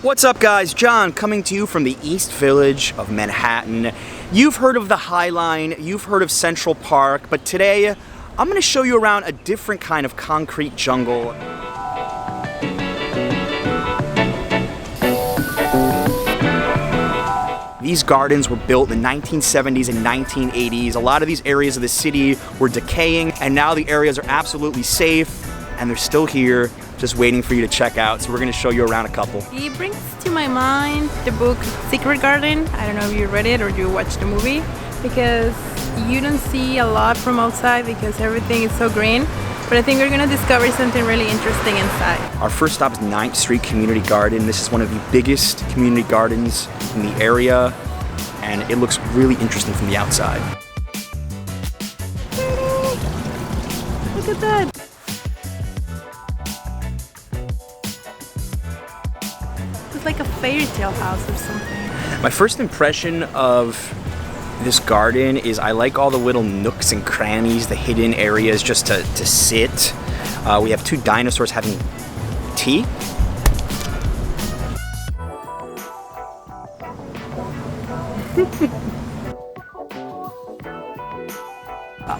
What's up guys, John coming to you from the East Village of Manhattan. You've heard of the High Line, you've heard of Central Park, but today I'm going to show you around a different kind of concrete jungle. These gardens were built in the 1970s and 1980s. A lot of these areas of the city were decaying, and now the areas are absolutely safe, and they're still here, just waiting for you to check out. So we're gonna show you around a couple. It brings to my mind the book Secret Garden. I don't know if you read it or you watched the movie, because you don't see a lot from outside because everything is so green. But I think we're gonna discover something really interesting inside. Our first stop is 9th Street Community Garden. This is one of the biggest community gardens in the area, and it looks really interesting from the outside. Look at that. It's like a fairy tale house or something. My first impression of this garden is I like all the little nooks and crannies, the hidden areas just to sit. We have two dinosaurs having tea.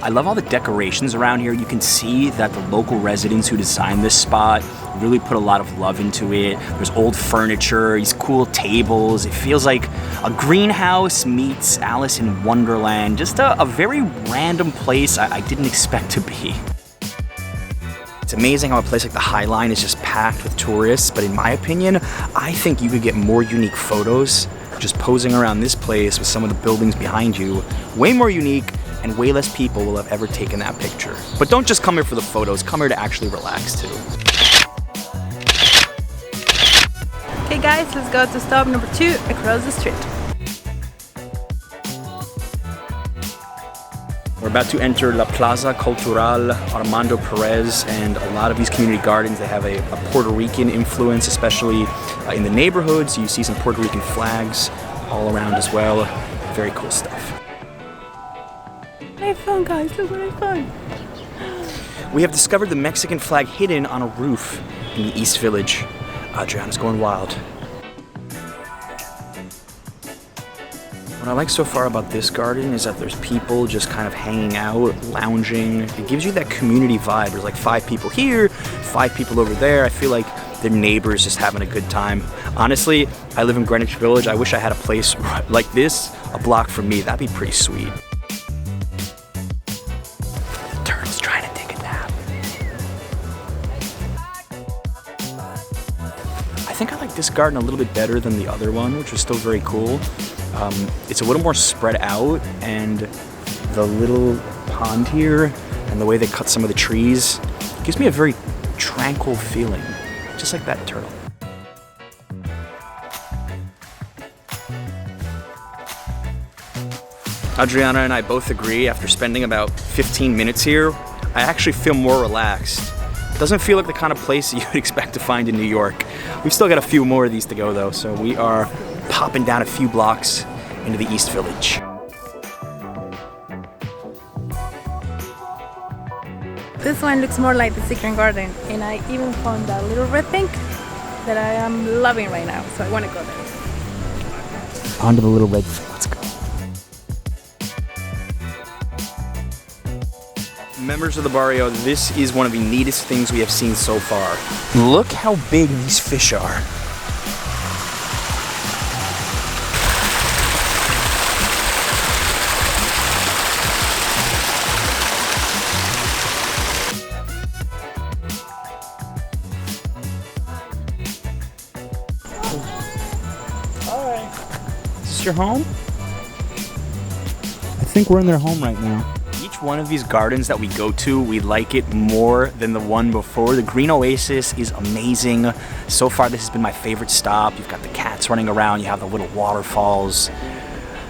I love all the decorations around here. You can see that the local residents who designed this spot really put a lot of love into it. There's old furniture, these cool tables. It feels like a greenhouse meets Alice in Wonderland. Just a very random place I didn't expect to be. It's amazing how a place like the High Line is just packed with tourists, but in my opinion, I think you could get more unique photos just posing around this place with some of the buildings behind you. Way more unique, and way less people will have ever taken that picture. But don't just come here for the photos, come here to actually relax too. Okay guys, let's go to stop number 2 across the street. We're about to enter La Plaza Cultural Armando Perez, and a lot of these community gardens, they have a Puerto Rican influence, especially in the neighborhoods. You see some Puerto Rican flags all around as well. Very cool stuff. I found, guys, look what I found. We have discovered the Mexican flag hidden on a roof in the East Village. Adriana's going wild. What I like so far about this garden is that there's people just kind of hanging out, lounging. It gives you that community vibe. There's like 5 people here, 5 people over there. I feel like the neighbors just having a good time. Honestly, I live in Greenwich Village. I wish I had a place like this a block from me. That'd be pretty sweet. I think I like this garden a little bit better than the other one, which was still very cool. It's a little more spread out, and the little pond here and the way they cut some of the trees gives me a very tranquil feeling, just like that turtle. Adriana and I both agree, after spending about 15 minutes here, I actually feel more relaxed. Doesn't feel like the kind of place you'd expect to find in New York. We've still got a few more of these to go though, so we are popping down a few blocks into the East Village. This one looks more like the Secret Garden, and I even found that little red thing that I am loving right now, so I want to go there. On to the little red thing, let's go. Members of the Barrio, this is one of the neatest things we have seen so far. Look how big these fish are. All right. Is this your home? I think we're in their home right now. Each one of these gardens that we go to, we like it more than the one before. The green Oasis is amazing. So far, this has been my favorite stop. You've got the cats running around, you have the little waterfalls.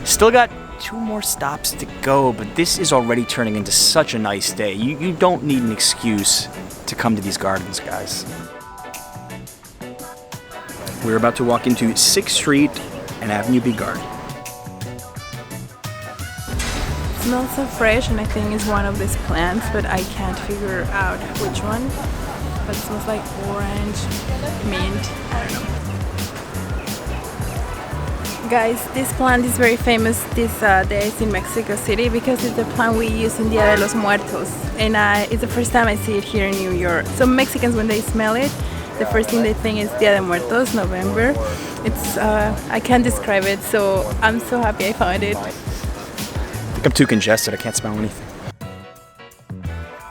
Still got 2 more stops to go, but this is already turning into such a nice day. You don't need an excuse to come to these gardens, guys. We're about to walk into 6th Street and Avenue B Garden. It smells so fresh, and I think it's one of these plants, but I can't figure out which one. But it smells like orange, mint, I don't know. Guys, this plant is very famous these days in Mexico City because it's the plant we use in Dia de los Muertos, and it's the first time I see it here in New York. So Mexicans, when they smell it, the first thing they think is Dia de Muertos, November. It's I can't describe it, so I'm so happy I found it. I think I'm too congested, I can't smell anything.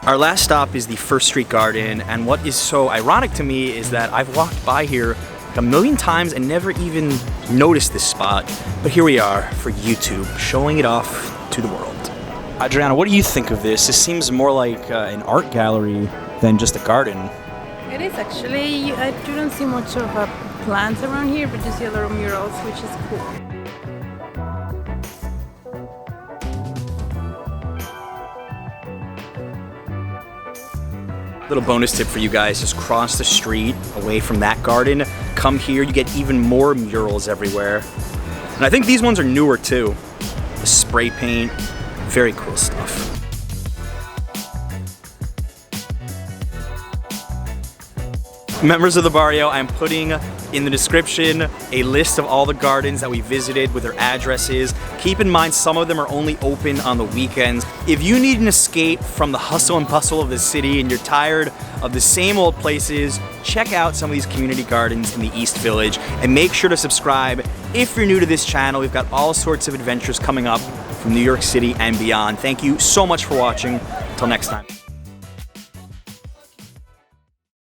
Our last stop is the First Street Garden, and what is so ironic to me is that I've walked by here a million times and never even noticed this spot, but here we are for YouTube, showing it off to the world. Adriana, what do you think of this? This seems more like an art gallery than just a garden. It is actually. You don't see much of plants around here, but you see a lot of murals, which is cool. Little bonus tip for you guys, just cross the street away from that garden, come here, you get even more murals everywhere. And I think these ones are newer too. The spray paint, very cool stuff. Members of the Barrio, I'm putting in the description a list of all the gardens that we visited with their addresses. Keep in mind, some of them are only open on the weekends. If you need an escape from the hustle and bustle of the city and you're tired of the same old places, check out some of these community gardens in the East Village, and make sure to subscribe if you're new to this channel. We've got all sorts of adventures coming up from New York City and beyond. Thank you so much for watching. Until next time.